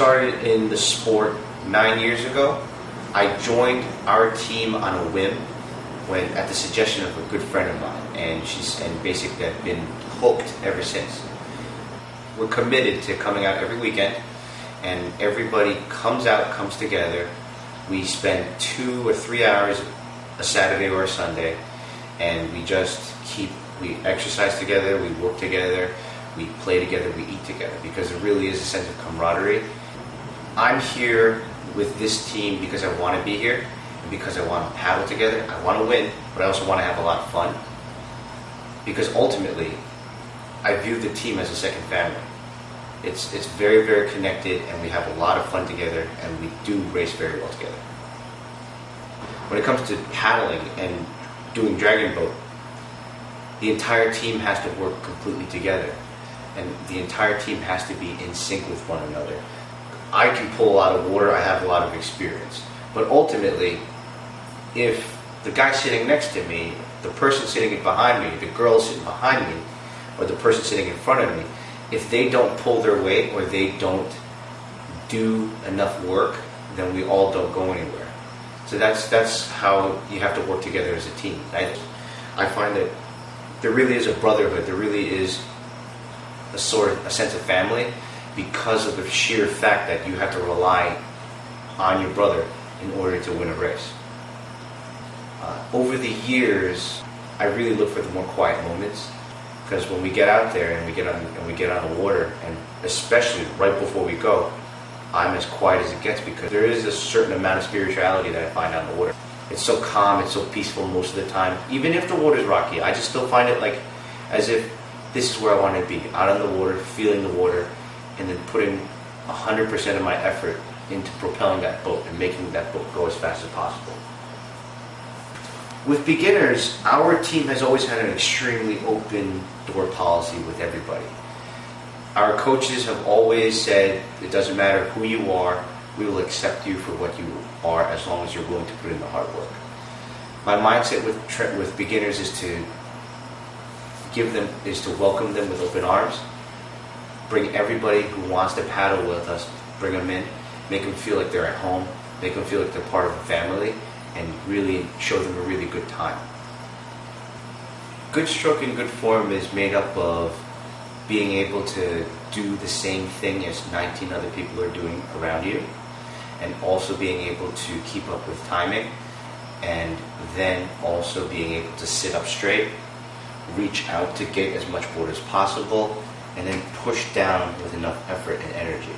started in the sport 9 years ago. I joined our team on a whim when, at the suggestion of a good friend of mine, and basically I've been hooked ever since. We're committed to coming out every weekend, and everybody comes together. We spend 2 or 3 hours a Saturday or a Sunday, and we exercise together, we work together, we play together, we eat together, because there really is a sense of camaraderie. I'm here with this team because I want to be here, and because I want to paddle together. I want to win, but I also want to have a lot of fun, because ultimately I view the team as a second family. It's very, very connected, and we have a lot of fun together, and we do race very well together. When it comes to paddling and doing Dragon Boat, the entire team has to work completely together, and the entire team has to be in sync with one another. I can pull a lot of water, I have a lot of experience, but ultimately, if the guy sitting next to me, the person sitting behind me, the girl sitting behind me, or the person sitting in front of me, if they don't pull their weight or they don't do enough work, then we all don't go anywhere. So that's how you have to work together as a team. I find that there really is a brotherhood, there really is a sense of family, because of the sheer fact that you have to rely on your brother in order to win a race. Over the years, I really look for the more quiet moments, because when we get out there and we get on the water, and especially right before we go, I'm as quiet as it gets, because there is a certain amount of spirituality that I find on the water. It's so calm, it's so peaceful most of the time. Even if the water's rocky, I just still find it like as if this is where I want to be, out on the water, feeling the water, and then putting 100% of my effort into propelling that boat and making that boat go as fast as possible. With beginners, our team has always had an extremely open door policy with everybody. Our coaches have always said, it doesn't matter who you are, we will accept you for what you are as long as you're willing to put in the hard work. My mindset with beginners is to welcome them with open arms, bring everybody who wants to paddle with us, bring them in, make them feel like they're at home, make them feel like they're part of a family, and really show them a really good time. Good stroke and good form is made up of being able to do the same thing as 19 other people are doing around you, and also being able to keep up with timing, and then also being able to sit up straight, reach out to get as much water as possible, and then push down with enough effort and energy.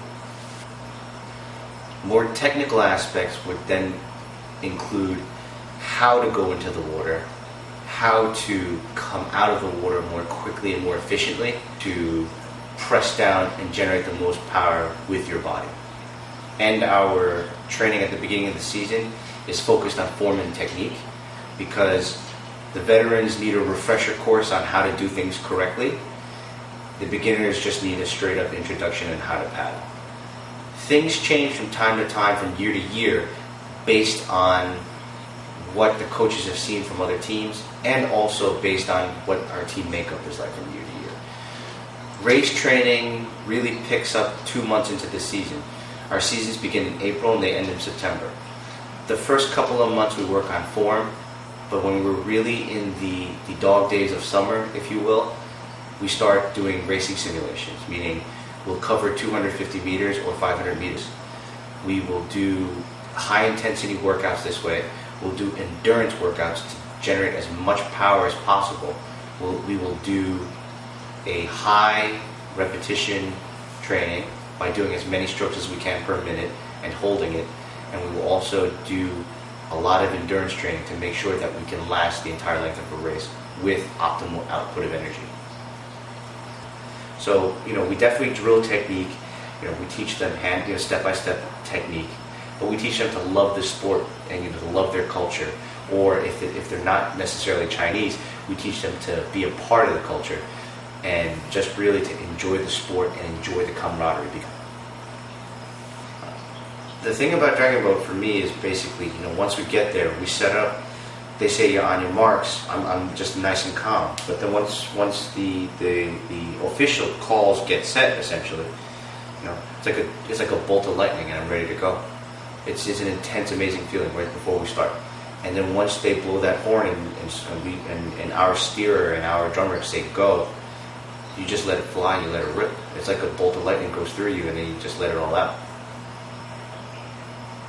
More technical aspects would then include how to go into the water, how to come out of the water more quickly and more efficiently, to press down and generate the most power with your body. And our training at the beginning of the season is focused on form and technique, because the veterans need a refresher course on how to do things correctly. The beginners just need a straight up introduction on how to paddle. Things change from time to time, from year to year, based on what the coaches have seen from other teams, and also based on what our team makeup is like from year to year. Race training really picks up 2 months into the season. Our seasons begin in April and they end in September. The first couple of months we work on form, but when we're really in the dog days of summer, if you will, we start doing racing simulations, meaning we'll cover 250 meters or 500 meters. We will do high intensity workouts this way. We'll do endurance workouts to generate as much power as possible. We will do a high repetition training by doing as many strokes as we can per minute and holding it. And we will also do a lot of endurance training to make sure that we can last the entire length of a race with optimal output of energy. So, we definitely drill technique. We teach them step-by-step technique, but we teach them to love the sport and to love their culture. Or if they're not necessarily Chinese, we teach them to be a part of the culture and just really to enjoy the sport and enjoy the camaraderie. The thing about Dragon Boat for me is basically, once we get there, we set up. They say you're on your marks. I'm just nice and calm. But then once the official calls get set, essentially, It's like a bolt of lightning, and I'm ready to go. It's an intense, amazing feeling right before we start. And then once they blow that horn and our steerer and our drummer say go, you just let it fly and you let it rip. It's like a bolt of lightning goes through you, and then you just let it all out.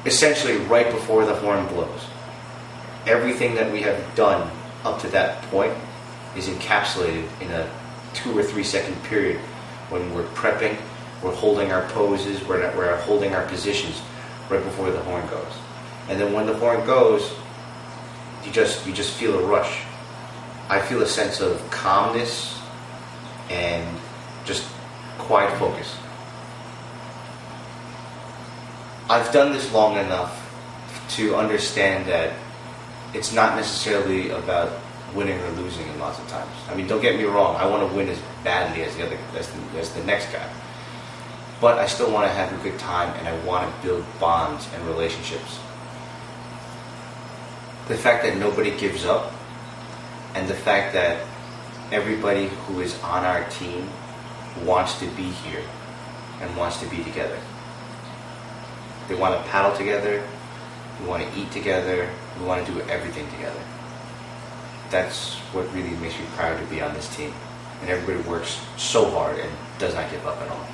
Essentially, right before the horn blows, everything that we have done up to that point is encapsulated in a 2 or 3 second period when we're prepping, we're holding our poses, we're holding our positions right before the horn goes. And then when the horn goes, you just feel a rush. I feel a sense of calmness and just quiet focus. I've done this long enough to understand that it's not necessarily about winning or losing in lots of times. I mean, don't get me wrong, I want to win as badly as the next guy. But I still want to have a good time, and I want to build bonds and relationships. The fact that nobody gives up, and the fact that everybody who is on our team wants to be here and wants to be together. They want to paddle together, we want to eat together, we want to do everything together. That's what really makes me proud to be on this team. And everybody works so hard and does not give up at all.